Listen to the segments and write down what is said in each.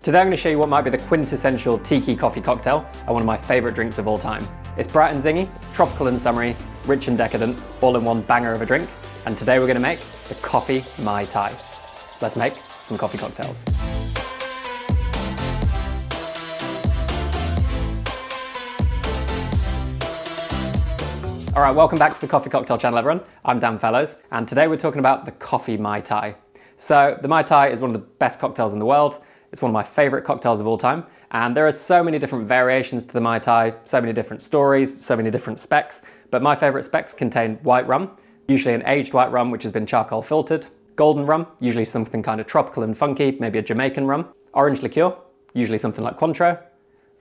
Today I'm going to show you what might be the quintessential Tiki Coffee Cocktail and one of my favourite drinks of all time. It's bright and zingy, tropical and summery, rich and decadent, all in one banger of a drink. And today we're going to make the Coffee Mai Tai. Let's make some coffee cocktails. Alright, welcome back to the Coffee Cocktail channel everyone. I'm Dan Fellows and today we're talking about the Coffee Mai Tai. So the Mai Tai is one of the best cocktails in the world. It's one of my favourite cocktails of all time, and there are so many different variations to the Mai Tai, so many different stories, so many different specs, but my favourite specs contain white rum, usually an aged white rum which has been charcoal filtered, golden rum, usually something kind of tropical and funky, maybe a Jamaican rum, orange liqueur, usually something like Cointreau,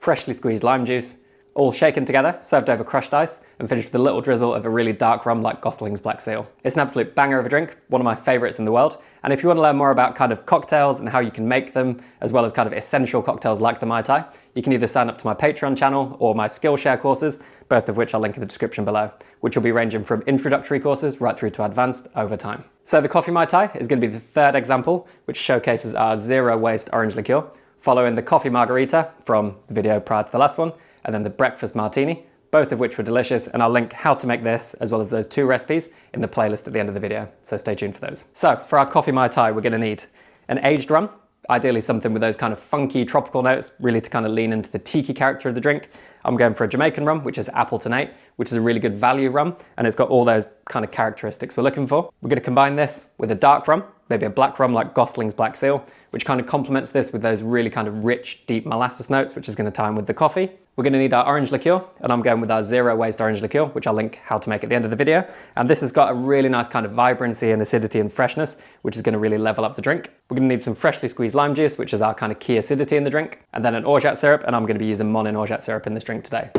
freshly squeezed lime juice, all shaken together, served over crushed ice, and finished with a little drizzle of a really dark rum like Gosling's Black Seal. It's an absolute banger of a drink, one of my favourites in the world, and if you want to learn more about kind of cocktails and how you can make them, as well as kind of essential cocktails like the Mai Tai, you can either sign up to my Patreon channel or my Skillshare courses, both of which I'll link in the description below, which will be ranging from introductory courses right through to advanced over time. So the Coffee Mai Tai is going to be the third example, which showcases our Zero Waste Orange Liqueur, following the Coffee Margarita from the video prior to the last one, and then the Breakfast Martini, both of which were delicious, and I'll link how to make this as well as those two recipes in the playlist at the end of the video, so stay tuned for those. So for our Coffee Mai Tai, we're going to need an aged rum, ideally something with those kind of funky tropical notes, really to kind of lean into the tiki character of the drink. I'm going for a Jamaican rum, which is Appleton 8, which is a really good value rum, and it's got all those kind of characteristics we're looking for. We're going to combine this with a dark rum, maybe a black rum like Gosling's Black Seal, which kind of complements this with those really kind of rich, deep molasses notes, which is going to tie in with the coffee. We're going to need our orange liqueur, and I'm going with our Zero Waste Orange Liqueur, which I'll link how to make at the end of the video. And this has got a really nice kind of vibrancy and acidity and freshness, which is going to really level up the drink. We're going to need some freshly squeezed lime juice, which is our kind of key acidity in the drink, and then an orgeat syrup, and I'm going to be using Monin orgeat syrup in this drink today.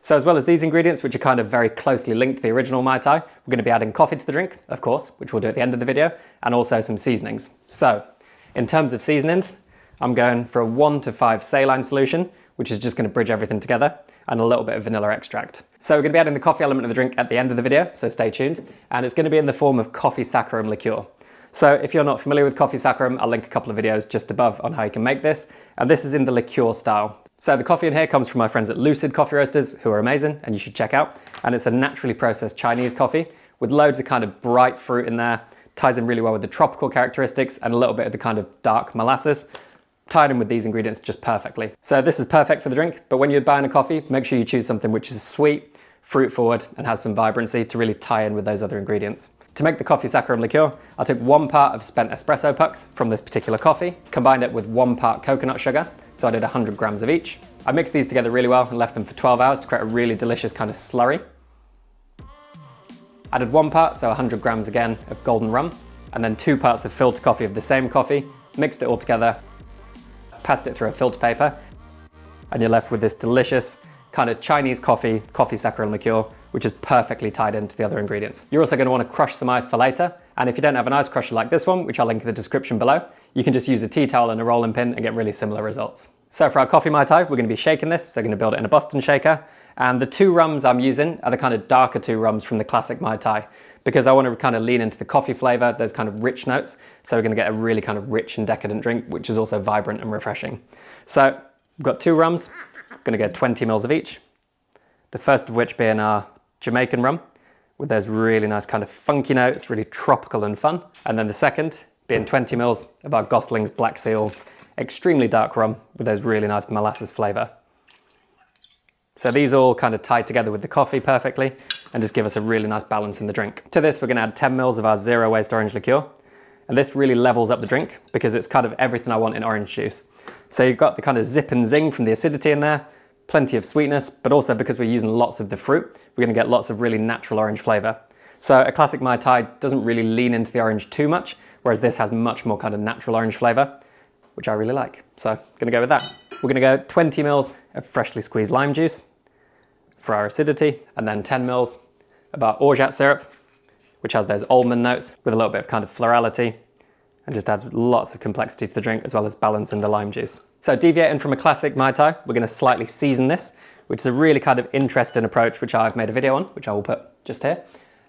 So as well as these ingredients, which are kind of very closely linked to the original Mai Tai, we're going to be adding coffee to the drink, of course, which we'll do at the end of the video, and also some seasonings. So in terms of seasonings, I'm going for a 1 to 5 saline solution, which is just going to bridge everything together, and a little bit of vanilla extract. So we're going to be adding the coffee element of the drink at the end of the video, so stay tuned, and it's going to be in the form of coffee saccharum liqueur. So if you're not familiar with coffee saccharum, I'll link a couple of videos just above on how you can make this, and this is in the liqueur style. So the coffee in here comes from my friends at Lucid Coffee Roasters, who are amazing and you should check out, and it's a naturally processed Chinese coffee with loads of kind of bright fruit in there, ties in really well with the tropical characteristics and a little bit of the kind of dark molasses, tied in with these ingredients just perfectly. So this is perfect for the drink, but when you're buying a coffee, make sure you choose something which is sweet, fruit forward, and has some vibrancy to really tie in with those other ingredients. To make the coffee saccharum liqueur, I took 1 part of spent espresso pucks from this particular coffee, combined it with 1 part coconut sugar, so I did 100 grams of each. I mixed these together really well and left them for 12 hours to create a really delicious kind of slurry. Added 1 part, so 100 grams again, of golden rum, and then 2 parts of filter coffee of the same coffee, mixed it all together, passed it through a filter paper, and you're left with this delicious kind of Chinese coffee saccharum liqueur, which is perfectly tied into the other ingredients. You're also going to want to crush some ice for later, and if you don't have an ice crusher like this one, which I'll link in the description below, you can just use a tea towel and a rolling pin and get really similar results. So for our Coffee Mai Tai, we're going to be shaking this, so we're going to build it in a Boston shaker, and the 2 rums I'm using are the kind of darker 2 rums from the classic Mai Tai, because I want to kind of lean into the coffee flavour, those kind of rich notes, so we're going to get a really kind of rich and decadent drink, which is also vibrant and refreshing. So we've got 2 rums, I'm going to get 20 mils of each, the first of which being our Jamaican rum, with those really nice kind of funky notes, really tropical and fun, and then the second being 20 mils of our Gosling's Black Seal, extremely dark rum with those really nice molasses flavour. So these all kind of tie together with the coffee perfectly and just give us a really nice balance in the drink. To this we're going to add 10 mils of our Zero Waste Orange Liqueur, and this really levels up the drink because it's kind of everything I want in orange juice. So you've got the kind of zip and zing from the acidity in there, plenty of sweetness, but also because we're using lots of the fruit, we're going to get lots of really natural orange flavour. So a classic Mai Tai doesn't really lean into the orange too much, whereas this has much more kind of natural orange flavour, which I really like. So I'm going to go with that. We're going to go 20 mils of freshly squeezed lime juice for our acidity, and then 10 mils of our orgeat syrup, which has those almond notes with a little bit of kind of florality and just adds lots of complexity to the drink as well as balance in the lime juice. So deviating from a classic Mai Tai, we're going to slightly season this, which is a really kind of interesting approach, which I've made a video on, which I will put just here.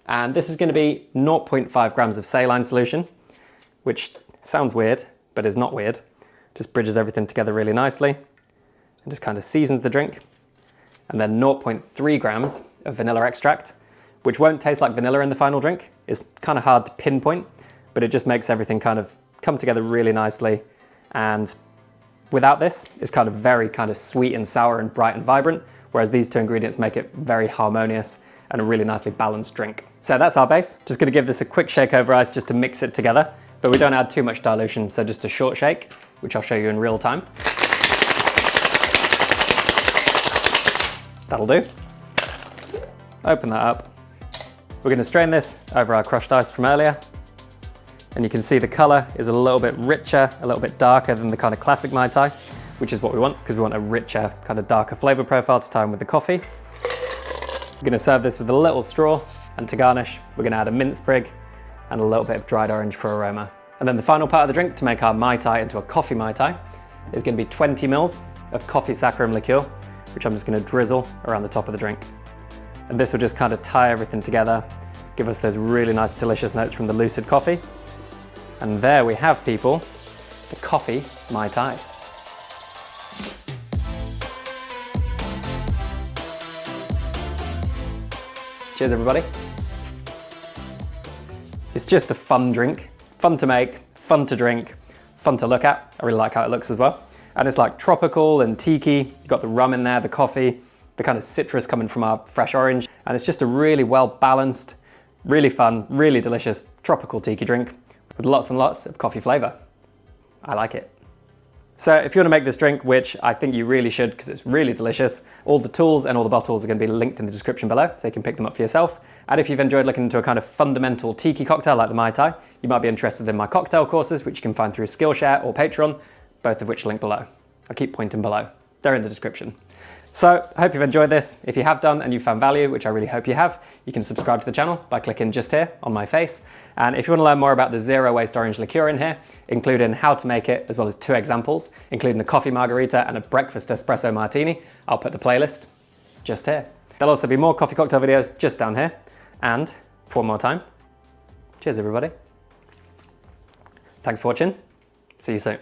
And this is going to be 0.5 grams of saline solution, which sounds weird, but is not weird. Just bridges everything together really nicely and just kind of seasons the drink. And then 0.3 grams of vanilla extract, which won't taste like vanilla in the final drink. It's kind of hard to pinpoint, but it just makes everything kind of come together really nicely. And without this, it's kind of very kind of sweet and sour and bright and vibrant, whereas these two ingredients make it very harmonious and a really nicely balanced drink. So that's our base. Just gonna give this a quick shake over ice just to mix it together, but we don't add too much dilution, so just a short shake, which I'll show you in real time. That'll do. Open that up. We're gonna strain this over our crushed ice from earlier. And you can see the color is a little bit richer, a little bit darker than the kind of classic Mai Tai, which is what we want, because we want a richer, kind of darker flavor profile to tie in with the coffee. We're gonna serve this with a little straw, and to garnish, we're gonna add a mint sprig and a little bit of dried orange for aroma. And then the final part of the drink to make our Mai Tai into a coffee Mai Tai is gonna be 20 mils of coffee saccharum liqueur, which I'm just gonna drizzle around the top of the drink. And this will just kind of tie everything together, give us those really nice, delicious notes from the lucid coffee. And there we have, people, the coffee Mai Tai. Cheers, everybody. It's just a fun drink, fun to make, fun to drink, fun to look at. I really like how it looks as well. And it's like tropical and tiki. You've got the rum in there, the coffee, the kind of citrus coming from our fresh orange. And it's just a really well balanced, really fun, really delicious tropical tiki drink with lots and lots of coffee flavor. I like it. So if you want to make this drink, which I think you really should because it's really delicious, all the tools and all the bottles are going to be linked in the description below, so you can pick them up for yourself. And if you've enjoyed looking into a kind of fundamental tiki cocktail like the Mai Tai, you might be interested in my cocktail courses, which you can find through Skillshare or Patreon, both of which are linked below. I'll keep pointing below. They're in the description. So I hope you've enjoyed this. If you have done and you found value, which I really hope you have, you can subscribe to the channel by clicking just here on my face. And if you want to learn more about the Zero Waste Orange Liqueur in here, including how to make it, as well as 2 examples, including a coffee margarita and a breakfast espresso martini, I'll put the playlist just here. There'll also be more coffee cocktail videos just down here. And one more time, cheers everybody. Thanks for watching. See you soon.